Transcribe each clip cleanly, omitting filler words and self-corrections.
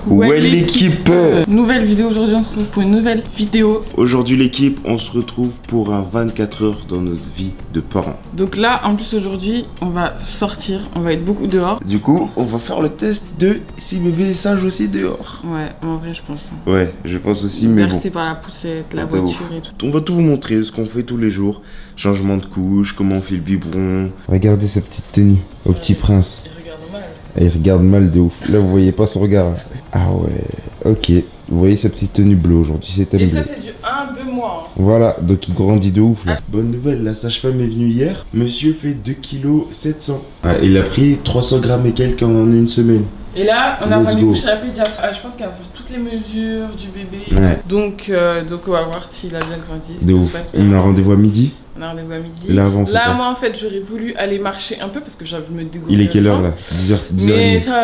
Ouais l'équipe. Nouvelle vidéo aujourd'hui, on se retrouve pour une nouvelle vidéo. Aujourd'hui l'équipe, on se retrouve pour un 24 heures dans notre vie de parents. Donc là, en plus aujourd'hui, on va sortir, on va être beaucoup dehors. Du coup, on va faire le test de si bébé est sage aussi dehors. Ouais, en vrai je pense. Ouais, je pense aussi, mais Bercé bon. par la poussette, la voiture et tout. On va tout vous montrer, ce qu'on fait tous les jours. Changement de couche, comment on fait le biberon. Regardez sa petite tenue, au petit prince. Il regarde mal. Il regarde mal de ouf. Là, vous voyez pas son regard. Ah ouais, ok. Vous voyez sa petite tenue bleue aujourd'hui, c'est thème Et bleu. ça c'est du 1-2 mois. Hein. Voilà, donc il grandit de ouf là. Bonne nouvelle, la sage-femme est venue hier. Monsieur fait 2,7 kg. Ah, il a pris 300 grammes et quelques en une semaine. Et là, on a Let's rendez-vous go. chez la pédiatre. Je pense qu'elle va faire toutes les mesures du bébé. Ouais. Donc on va voir s'il a bien grandi, si De tout ouf. se passe bien. On a rendez-vous à midi. On a rendez-vous à midi. Là, avant, on fait pas. moi en fait, j'aurais voulu aller marcher un peu parce que j'avais me dégoûter. Il est quelle heure là 10h. Mais ça,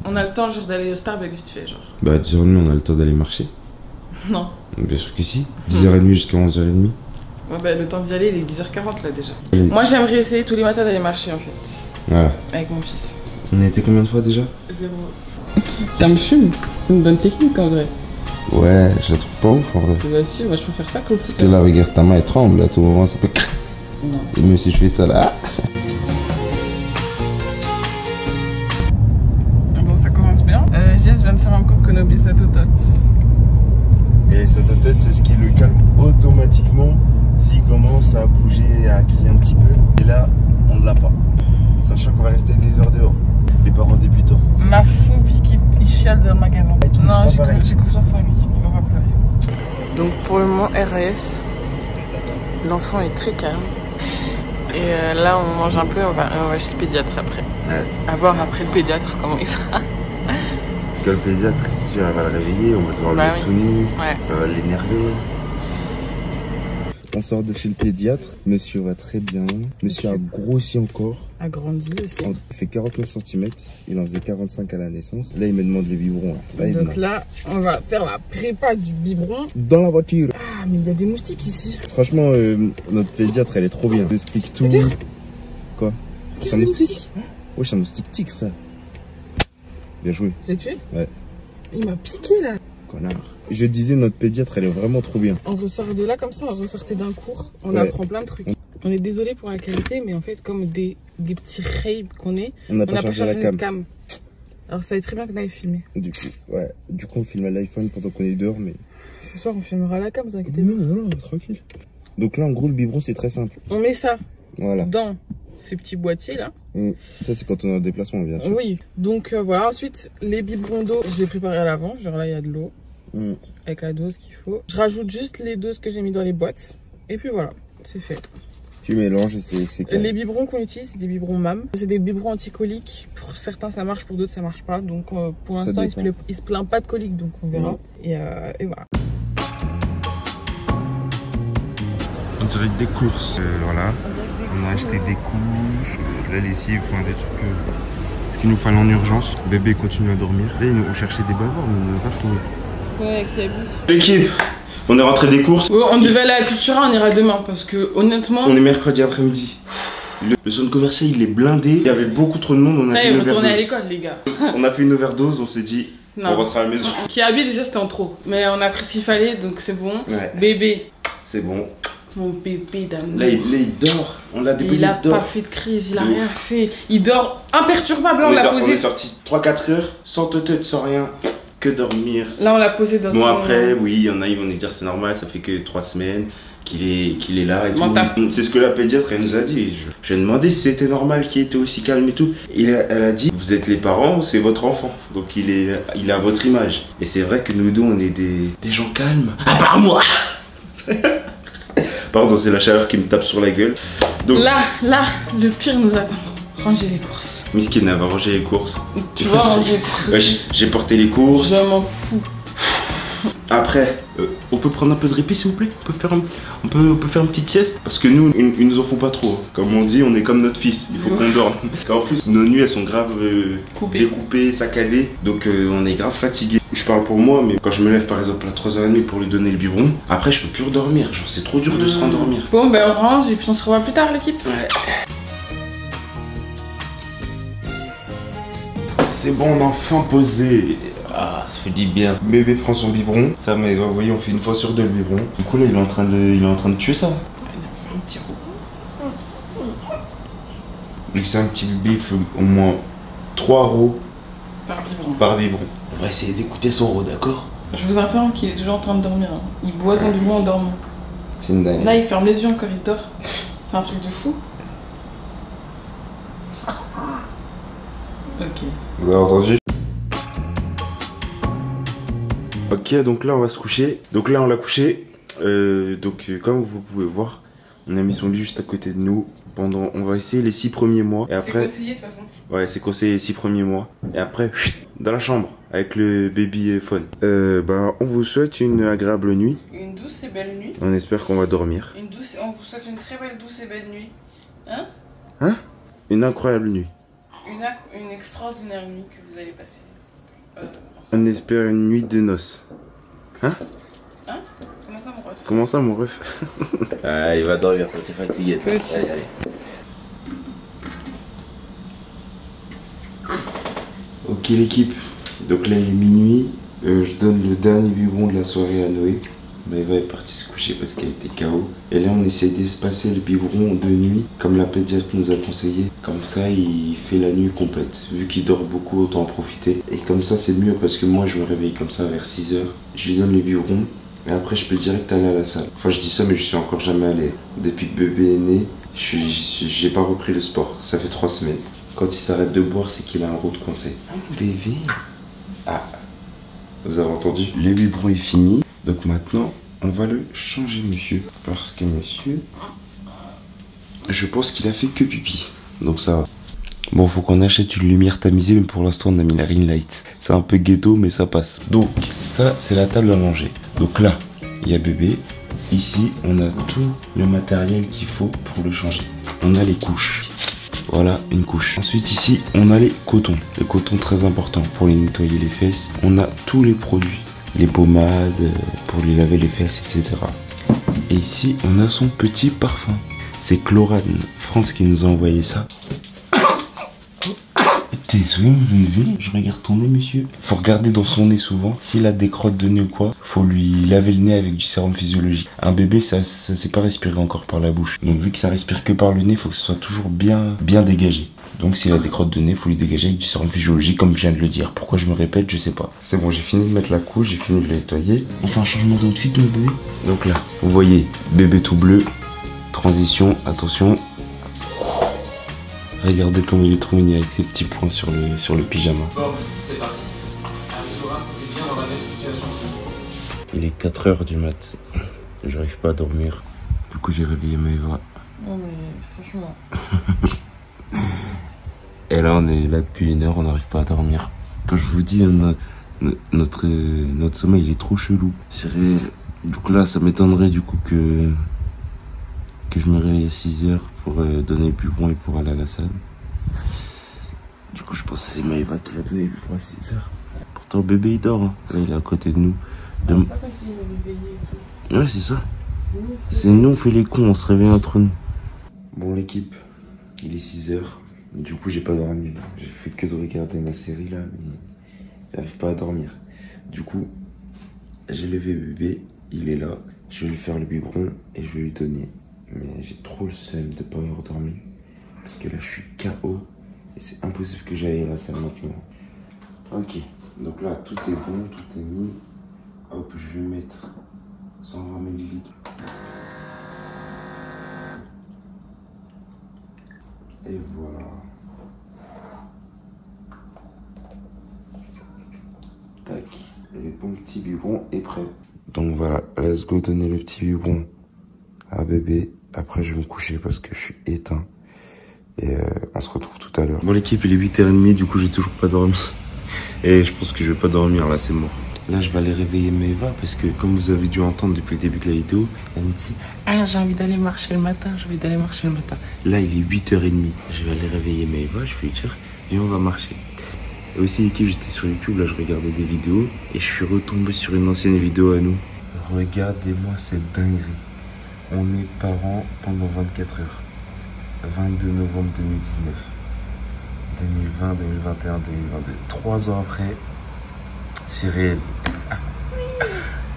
on a le temps genre d'aller au Starbucks vite fait genre. Bah 10h30 on a le temps d'aller marcher. Non. Bien sûr que si. 10h30 jusqu'à 11h30. Ouais bah le temps d'y aller, il est 10h40 là déjà. Allez. Moi j'aimerais essayer tous les matins d'aller marcher en fait. Voilà. Avec mon fils. On a été combien de fois déjà? 0. Ça me fume. C'est une bonne technique en vrai. Ouais, je la trouve pas ouf en vrai. Bah si, moi je peux faire ça comme Parce que là regarde ta main elle tremble à tout moment ça peut. Non. Et même si je fais ça là. Bon ça commence bien. Jess vient de se rendre compte que Nobis a totote. Et sa tête c'est ce qui le calme automatiquement s'il commence à bouger et à crier un petit peu. Et là on ne l'a pas. Sachant qu'on va rester des heures dehors. Les parents débutants. Ma phobie qui chiale dans le magasin. Et tout, Non, c'est pas pareil. j'ai confiance en lui, il va pas pleurer. Donc pour le moment RAS, l'enfant est très calme. Et là on mange un peu, on va chez le pédiatre après. Ouais. À voir après le pédiatre comment il sera. Parce que le pédiatre, c'est sûr, elle va le réveiller, on va devoir Bah le mettre oui. tout nu, Ouais. ça va l'énerver. On sort de chez le pédiatre, monsieur va très bien. Monsieur a grossi encore. A grandi aussi. Il fait 49 cm, il en faisait 45 à la naissance. Là, il me demande le biberon. Là, il Donc demande. là, on va faire la prépa du biberon. Dans la voiture. Ah, mais il y a des moustiques ici. Franchement, notre pédiatre, elle est trop bien. Elle explique tout. Peut-être. Quoi? C'est un moustique? Ouais, c'est un moustique tic, ça. Bien joué. J'ai tué? Ouais. Il m'a piqué là. Connard. Je disais, notre pédiatre, elle est vraiment trop bien. On ressort de là comme ça, on ressortait d'un cours. On Ouais. apprend plein de trucs. On est désolé pour la qualité, mais en fait, comme des petits raves qu'on est, On n'a on pas n'a pas changé changé la de cam. cam. Alors ça va être très bien qu'on aille filmer. Du coup, ouais. Du coup, on filme à l'iPhone pendant qu'on est dehors, mais. Ce soir, on filmera la cam, vous inquiétez pas. Non, tranquille. Donc là, en gros, le biberon, c'est très simple. On met ça Voilà. dans ces petits boîtiers là. Ça, c'est quand on est en déplacement, bien sûr. Oui. Donc voilà, ensuite, les biberons d'eau, je les préparés à l'avant. Genre là, il y a de l'eau avec la dose qu'il faut. Je rajoute juste les doses que j'ai mis dans les boîtes. Et puis voilà, c'est fait. Tu mélanges et c'est calme. Les biberons qu'on utilise, c'est des biberons MAM. C'est des biberons anti-coliques. Pour certains, ça marche, pour d'autres, ça marche pas. Donc pour l'instant, il se plaint pas de coliques, donc on verra. Et voilà. On dirait des courses. Voilà. On a acheté des couches, de la lessive, enfin des trucs. Ce qu'il nous fallait en urgence. Bébé continue à dormir. Là, on cherchait des bavards, mais on n'a pas trouvé. Ouais, avec Yabi. L'équipe, on est rentré des courses. On devait aller à la Cultura, on ira demain parce que honnêtement. On est mercredi après-midi. Le zone commercial il est blindé. Il y avait beaucoup trop de monde. On a Ça y fait est, une retourner à overdose. l'école, les gars. On a fait une overdose, on s'est dit, on rentre à la maison. Yabi, déjà, c'était en trop. Mais on a pris ce qu'il fallait, donc c'est bon. Ouais. Bébé. C'est bon. Mon bébé d'amour. Là, il dort. On l'a déposé. Il a pas fait de crise, il a rien fait. Il dort imperturbable. Là, on l'a On est posé. sorti 3-4 heures, sans tête, sans rien, que dormir. Là, on l'a posé dans Bon son. après, oui, il y en a, ils vont nous dire c'est normal, ça fait que 3 semaines qu'il est là et Mental. tout. C'est ce que la pédiatre elle nous a dit. J'ai demandé si c'était normal qu'il était aussi calme et tout. Elle a dit, vous êtes les parents, c'est votre enfant. Donc il a votre image. Et c'est vrai que nous deux, on est des gens calmes. À part moi. Pardon, c'est la chaleur qui me tape sur la gueule. Donc, Là, le pire nous attend. Ranger les courses. Miskin, elle va ranger les courses. Tu vois, ranger les courses. Ouais, j'ai porté les courses. Je m'en fous. Après, on peut prendre un peu de répit s'il vous plaît. On peut faire une petite sieste. Parce que nous, ils nous en font pas trop. Comme on dit, on est comme notre fils. Il faut qu'on dorme. Parce qu'en plus, nos nuits, elles sont grave découpées, saccadées. Donc on est grave fatigué. Je parle pour moi, mais quand je me lève par exemple à 3h30 pour lui donner le biberon, après je peux plus redormir. Genre c'est trop dur de se rendormir. Bon, ben on range et puis on se revoit plus tard l'équipe. Ouais. c'est bon, on a enfin posé. Ah, ça fait du bien. Bébé prend son biberon. Ça, mais vous voyez, on fait une fois sur deux le biberon. Du coup, là, il est en train de tuer ça. Il a fait un petit roux. Vu que c'est un petit bébé, il faut au moins 3 rots Par biberon. biberon. On va essayer d'écouter son rot, d'accord? Je vous informe qu'il est toujours en train de dormir. Hein. Il boit son biberon en dormant. C'est une dingue. Là, il ferme les yeux encore, il dort. C'est un truc de fou. Ok. Vous avez entendu? Ok, donc là on va se coucher. Donc là on l'a couché. Comme vous pouvez voir, on a mis son lit juste à côté de nous. On va essayer les 6 premiers mois. Et après, c'est conseillé de toute façon. Ouais, c'est conseillé les 6 premiers mois. Et après, dans la chambre avec le baby phone. On vous souhaite une agréable nuit. Une douce et belle nuit. On espère qu'on va dormir. On vous souhaite une très belle, douce et belle nuit. Hein? Hein? Une incroyable nuit. Une extraordinaire nuit que vous allez passer. On espère une nuit de noces. Hein? Hein? Comment ça, mon ref? Comment ça, mon ref? Ah, il va dormir, t'es fatigué. Toi aussi. Allez. Ok, l'équipe. Donc là, il est minuit. Je donne le dernier biberon de la soirée à Noé. Maëva est partie se coucher parce qu'elle était KO. Et là, on essaie d'espacer le biberon de nuit, comme la pédiatre nous a conseillé. Comme ça, il fait la nuit complète. Vu qu'il dort beaucoup, autant en profiter. Et comme ça, c'est mieux parce que moi, je me réveille comme ça vers 6 h. Je lui donne le biberon. Et après, je peux direct aller à la salle. Enfin, je dis ça, mais je suis encore jamais allé. Depuis que bébé est né, j'ai pas repris le sport. Ça fait 3 semaines. Quand il s'arrête de boire, c'est qu'il a un rot de coincé. Ah, mon bébé. Ah. Vous avez entendu? Le biberon est fini. Donc maintenant, on va le changer, monsieur. Parce que monsieur, je pense qu'il a fait que pipi. Donc ça va. Bon, faut qu'on achète une lumière tamisée, mais pour l'instant, on a mis la ring light. C'est un peu ghetto, mais ça passe. Donc, ça, c'est la table à manger. Donc là, il y a bébé. Ici, on a tout le matériel qu'il faut pour le changer. On a les couches. Voilà, une couche. Ensuite, ici, on a les cotons. Les cotons, très important pour lui nettoyer les fesses. On a tous les produits. Les pommades, pour lui laver les fesses, etc. Et ici, on a son petit parfum. C'est Chlorane France qui nous a envoyé ça. Désolé mon bébé, je regarde ton nez monsieur. Faut regarder dans son nez souvent. S'il a des crottes de nez ou quoi, faut lui laver le nez avec du sérum physiologique. Un bébé ça sait pas respirer encore par la bouche. Donc vu que ça respire que par le nez, faut que ce soit toujours bien dégagé. Donc s'il a des crottes de nez, faut lui dégager avec du sérum physiologique comme je viens de le dire. Pourquoi je me répète, je sais pas. C'est bon, j'ai fini de mettre la couche, j'ai fini de le nettoyer. On fait un changement d'outfit mon bébé. Donc là, vous voyez, bébé tout bleu. Transition, attention. Regardez comme il est trop mignon avec ses petits points sur le pyjama. Bon, c'est parti. C'était bien dans la même situation. Il est 4 h du mat. J'arrive pas à dormir. Du coup, j'ai réveillé Maëva. Non, mais franchement. Et là, on est là depuis 1 heure, on n'arrive pas à dormir. Quand je vous dis, notre sommeil, il est trop chelou. C'est réel. Du coup, là, ça m'étonnerait du coup que je me réveille à 6 h pour donner le biberon et pour aller à la salle. Du coup, je pense que c'est Maëva qui va donner le biberon à 6 h. Pourtant, le bébé, il dort. Hein. Là, il est à côté de nous. C'est pas comme s'il m'avait veillé et tout. Ouais, c'est ça. C'est nous, on fait les cons, on se réveille entre nous. Bon, l'équipe, il est 6 h. Du coup, j'ai pas dormi. J'ai fait que de regarder ma série là, mais j'arrive pas à dormir. Du coup, j'ai levé bébé, il est là. Je vais lui faire le biberon et je vais lui donner. Mais j'ai trop le seum de pas avoir dormi. Parce que là, je suis KO. Et c'est impossible que j'aille à la salle maintenant. Ok, donc là, tout est bon, tout est mis. Hop, je vais mettre 120 ml. Et voilà. Tac. Et le bon petit biberon est prêt. Donc voilà, let's go donner le petit biberon à bébé. Après, je vais me coucher parce que je suis éteint. Et on se retrouve tout à l'heure. Bon, l'équipe, il est 8 h 30. Du coup, j'ai toujours pas dormi. Et je pense que je vais pas dormir là, c'est mort. Là, je vais aller réveiller Maëva parce que, comme vous avez dû entendre depuis le début de la vidéo, elle me dit « Ah, j'ai envie d'aller marcher le matin, j'ai envie d'aller marcher le matin. » Là, il est 8 h 30. Je vais aller réveiller Maëva, je vais lui dire « Viens, on va marcher. » Et aussi, l'équipe, j'étais sur YouTube, là, je regardais des vidéos et je suis retombé sur une ancienne vidéo à nous. Regardez-moi cette dinguerie. On est parents pendant 24 heures. 22 novembre 2019. 2020, 2021, 2022. 3 ans après, c'est réel.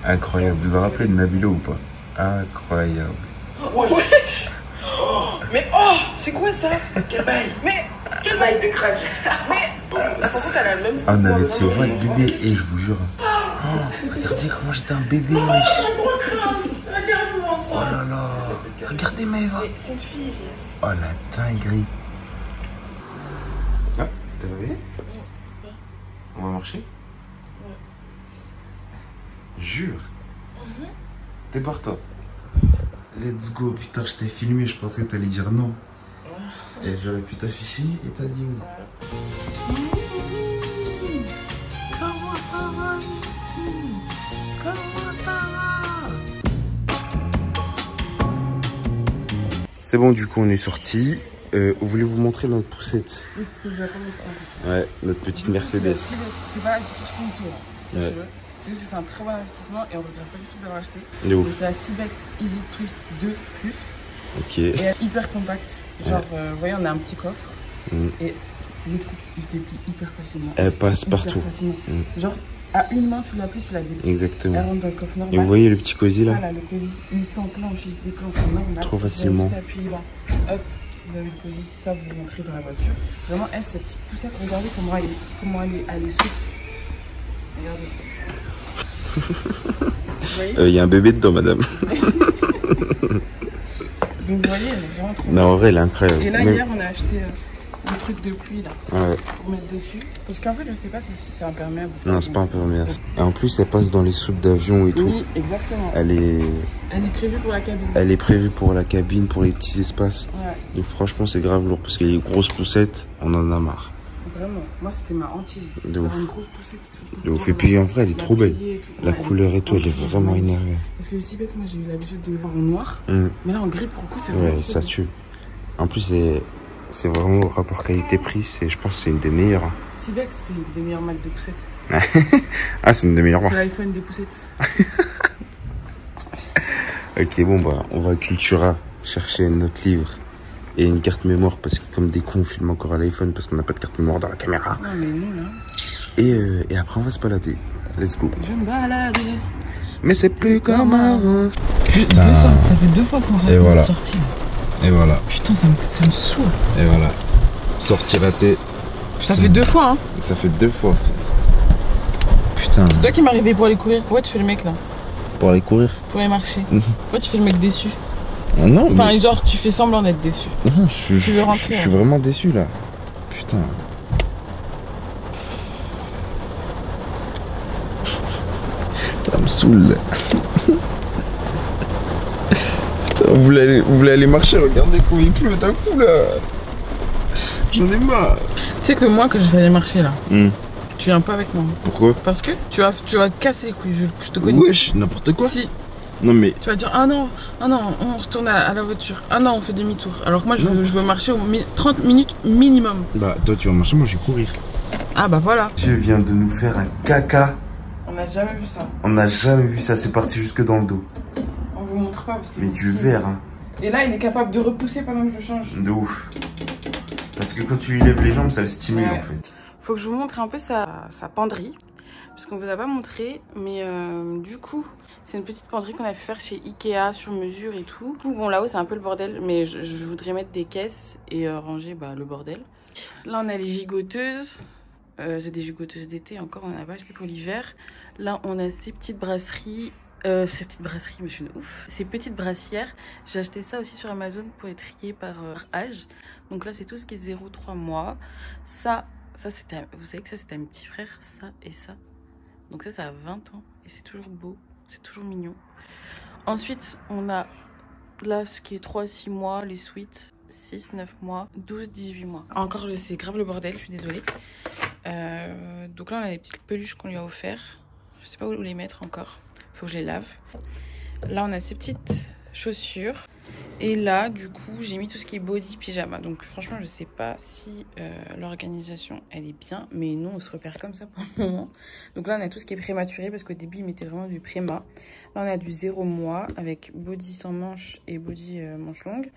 Incroyable. Vous vous en rappelez de Nabilo ou pas? Incroyable. Wesh. Mais oh, c'est quoi ça? Quel bail! Mais Quel bail de crack! mais pourquoi t'as la même? Ah, on avait de ses voix de bébé et je vous jure. Oh, regardez comment j'étais un bébé, wesh. Regarde-moi ça! Oh là là. Regardez Maëva. C'est une fille. Oh la dinguerie. Ah, t'as vu? On va marcher? Jure. T'es partant. Let's go. Putain, je t'ai filmé, je pensais que t'allais dire non. Et j'aurais pu t'afficher et t'as dit oui. Mimine, comment ça va, Mimine? Comment ça va? C'est bon, du coup, on est sorti. Voulez-vous montrer notre poussette? Oui, parce que je l'ai pas montré un peu. Ouais, notre petite Mercedes. C'est pas du tout sponsor, si Ouais. tu veux. C'est juste que c'est un très bon investissement et on ne regrette pas du tout de l'avoir acheté. De ouf. C'est la Cibex Easy Twist 2 Plus. Ok. Et elle est hyper compacte. Genre, vous voyez, on a un petit coffre. Mm. Et le truc, il se déplie hyper facilement. Elle passe Hyper partout. facilement. Mm. Genre, à une main, tu l'applies, tu la déplies. Elle Exactement. rentre dans le coffre normal. Et vous voyez le petit cosy là? Ça, là, le cosy, il s'enclenche, il se déclenche normal. Trop Vous avez facilement. juste à appuyer là. Hop, vous avez le cosy. Ça, vous rentrez dans la voiture. Vraiment, elle, cette petite poussette, regardez comment elle est souple. Regardez. Vous voyez? Y a un bébé dedans, madame. Donc, vous voyez, elle est vraiment trop Non, en vrai, elle est incroyable. Et là, Même- hier, on a acheté le truc de pluie là Ouais. pour mettre dessus. Parce qu'en fait, je sais pas si c'est imperméable ou pas. Non, c'est pas imperméable. Et en plus, elle passe dans les soutes d'avion et tout. Oui, exactement. Elle est prévue pour la cabine. prévue pour la cabine, pour les petits espaces. Ouais, Donc franchement, c'est grave lourd parce que les grosses poussettes, on en a marre. vraiment. Moi, c'était ma hantise. De D'avoir ouf. une grosse poussette. tout le De temps, ouf. Et puis en vrai, elle est la trop belle. plier et tout. La Ouais, couleur et tout, elle est vraiment magnifique. énervée. Parce que le Cibex, moi, j'ai eu l'habitude de le voir en noir. Mm. Mais là, en gris, pour le coup, c'est vraiment. Ouais, trop ça beau. tue. En plus, c'est vraiment au rapport qualité-prix. Je pense que c'est une des meilleures. Cibex, c'est une des meilleures marques de poussettes. Ah, c'est une des meilleures C'est marques. l'iPhone des poussettes. Ok, bon, bah, on va à Cultura chercher notre livre et une carte mémoire parce que comme des cons, on filme encore à l'iPhone parce qu'on n'a pas de carte mémoire dans la caméra. Non, mais nous, là. Et après, on va se balader. Let's go. Je me balade. Mais c'est plus comme avant. Ça fait 2 fois qu'on rate Et voilà. notre sortie. Et voilà. Putain, ça me saoule. Et voilà. Sortie ratée. Ça fait 2 fois, hein. Ça fait 2 fois. Putain. C'est toi qui m'es arrivé pour aller courir. Pourquoi tu fais le mec là? Pour aller courir? Pour aller marcher. Mhm. Pourquoi tu fais le mec déçu? Ah non, Enfin, mais... genre, tu fais semblant d'être déçu. Non, Tu veux rentrer, je suis hein. vraiment déçu là. Putain. Ça me saoule. Putain, vous voulez aller marcher, regardez comme il pleut d'un coup là. J'en ai marre. Tu sais que moi, que je vais aller marcher là, tu viens pas avec moi. Pourquoi? Parce que tu vas casser les couilles, je te connais. Wesh, n'importe quoi. Si, Non mais... tu vas dire ah non, on retourne à la voiture. Ah non, on fait demi-tour. Alors que moi, je veux marcher au 30 minutes minimum. Bah toi tu vas marcher, moi je vais courir. Ah bah voilà. Monsieur vient de nous faire un caca. On n'a jamais vu ça. On n'a jamais vu ça, c'est parti jusque dans le dos. On vous montre pas parce que. Mais du verre, hein. Et là, il est capable de repousser pendant que je change. De ouf. Parce que quand tu lui lèves les jambes, ça le stimule Ouais. en fait. Faut que je vous montre un peu sa penderie. Parce qu'on vous a pas montré. Mais du coup, c'est une petite penderie qu'on a fait faire chez Ikea sur mesure et tout. Bon, là-haut, c'est un peu le bordel. Mais je voudrais mettre des caisses et ranger le bordel. Là, on a les gigoteuses. C'est des gigoteuses d'été encore. On en a pas acheté pour l'hiver. Là, on a ces petites brasseries. Ces petites brasseries, mais je suis une ouf. Ces petites brassières, j'ai acheté ça aussi sur Amazon pour être trié par âge. Donc là, c'est tout ce qui est 0-3 mois. Ça c'était, vous savez que ça, c'était à mes petits frères, ça et ça. Donc ça a 20 ans et c'est toujours beau, c'est toujours mignon. Ensuite, on a là ce qui est 3-6 mois, les suites, 6-9 mois, 12-18 mois. Encore, c'est grave le bordel, je suis désolée. Donc là, on a des petites peluches qu'on lui a offert. Je sais pas où les mettre encore. Faut que je les lave. Là, on a ces petites chaussures. Et là, du coup, j'ai mis tout ce qui est body, pyjama. Donc, franchement, je sais pas si l'organisation, elle est bien. Mais nous, on se repère comme ça pour le moment. Donc là, on a tout ce qui est prématuré. Parce qu'au début, ils mettaient vraiment du préma. Là, on a du 0 mois avec body sans manches et body manche longue.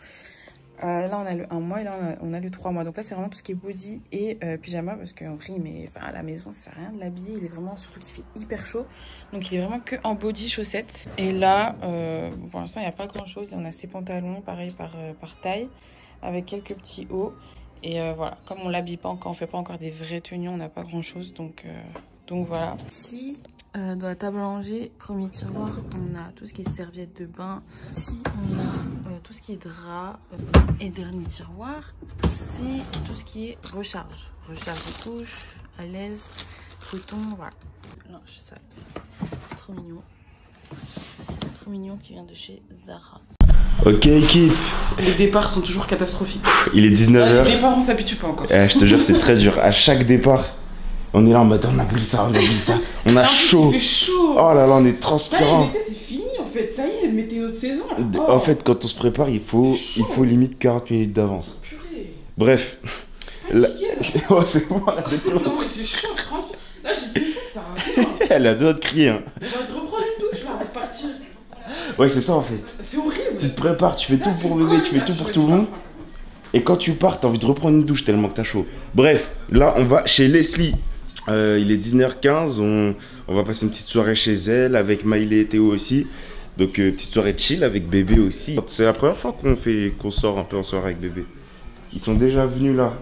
Là, on a le 1 mois et là, on a le 3 mois. Donc là, c'est vraiment tout ce qui est body et pyjama parce qu'en vrai, mais à la maison, ça sert à rien de l'habiller. Il est vraiment, surtout qu'il fait hyper chaud. Donc, il est vraiment que en body, chaussettes. Et là, pour l'instant, il n'y a pas grand-chose. On a ses pantalons, pareil, par taille, avec quelques petits hauts. Et voilà, comme on l'habille pas encore, on fait pas encore des vraies tenues, on n'a pas grand-chose. Donc voilà. Ici, dans la table à langer, premier tiroir, on a tout ce qui est serviettes de bain. Ici, on a tout ce qui est drap. Et dernier tiroir, c'est tout ce qui est recharge. Recharge de couche, à l'aise, coton, voilà. Non, je sais. Trop mignon. Trop mignon qui vient de chez Zara. Ok équipe. Les départs sont toujours catastrophiques. Il est 19h. Les départs, on s'habitue pas encore. Je te jure, c'est très dur. À chaque départ, on est là en mode on a pris ça, on a pris ça. On a chaud. Il fait chaud. Oh là là, on est transpirant. L'été, c'est fini en fait. Ça y est, météo de saison. Oh. En fait, quand on se prépare, il faut limite 40 minutes d'avance. Purée. Bref. Là... Ouais, c'est moi. Non, mais c'est chaud, je transpire. Là, j'ai chaud, ça va. Elle a deux de crier. Hein. On va te reprendre une douche là avant de partir. Ouais, c'est ça en fait. C'est horrible. Tu te prépares, tu fais tout pour bébé, tu fais tout pour tout le monde. Et quand tu pars, t'as envie de reprendre une douche tellement que t'as chaud. Bref, là, on va chez Leslie. Il est 19h15. On va passer une petite soirée chez elle avec Maïlé et Théo aussi. Donc, petite soirée chill avec bébé aussi. C'est la première fois qu'on sort un peu en soirée avec bébé. Ils sont déjà venus là.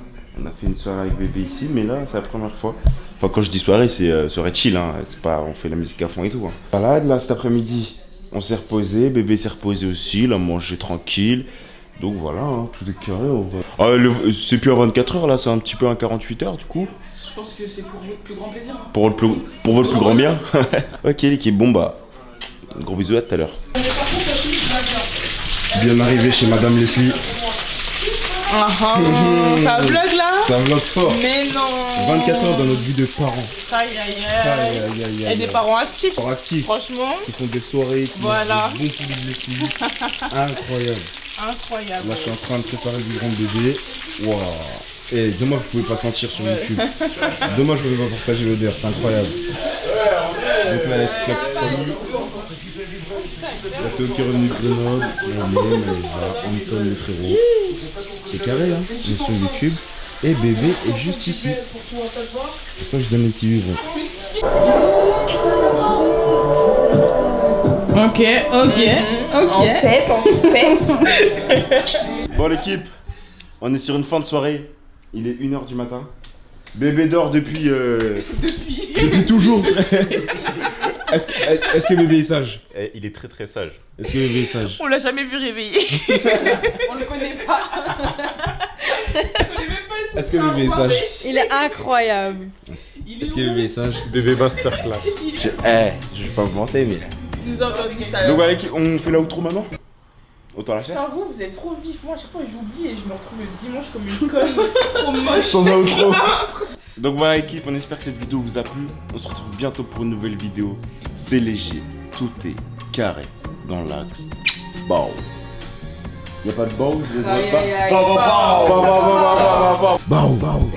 On a fait une soirée avec bébé ici, mais là, c'est la première fois. Enfin, quand je dis soirée, c'est soirée chill. Hein. C'est pas, on fait la musique à fond et tout. Hein. Voilà, là, cet après-midi. On s'est reposé, bébé s'est reposé aussi, il a mangé tranquille. Donc voilà, hein, tout est carré. C'est plus à 24 heures là, c'est un petit peu à 48 heures du coup. Je pense que c'est pour votre plus grand plaisir. Pour votre plus grand bien. Ok l'équipe, bon bah, gros bisous à tout à l'heure. Bien arrivé chez Madame Leslie. Ça vlog là. Ça vlog fort. Mais non. 24 heures dans notre vie de parents. Aïe aïe aïe. Et des parents actifs. Franchement. Qui font des soirées, qui voilà. Des bons poules de Leslie. Incroyable. Incroyable. Là je suis en train de préparer du grand bébé. Waouh. Et dommage vous pouvez pas sentir sur YouTube. Dommage vous pouvez pas partager l'odeur, c'est incroyable. Donc là, la petite famille. La Théo qui est revenu de Grenoble. On est comme les frérots. C'est carré, hein. On est sur YouTube. Et bébé est juste ici. Pour ça, je donne les petits vivres. Ok. En fait. Bon, l'équipe, on est sur une fin de soirée. Il est 1h du matin. Bébé dort depuis toujours. Est-ce que bébé est sage? Il est très très sage. Est-ce que bébé est sage? On l'a jamais vu réveiller. On le connaît pas. Est-ce que bébé est sage? Il est incroyable. Est-ce que bébé est sage? Bébé masterclass. Je vais pas vous mentir, mais. Il nous a entendu tout à l'heure. Donc voilà, on fait l'outro maintenant? Autant la faire? Putain, vous êtes trop vif. Moi, à chaque fois, j'oublie et je me retrouve le dimanche comme une conne trop moche. Sans outro. Donc voilà, équipe, on espère que cette vidéo vous a plu. On se retrouve bientôt pour une nouvelle vidéo. C'est léger, tout est carré dans l'axe. Bow. Y'a pas de bow? Bow.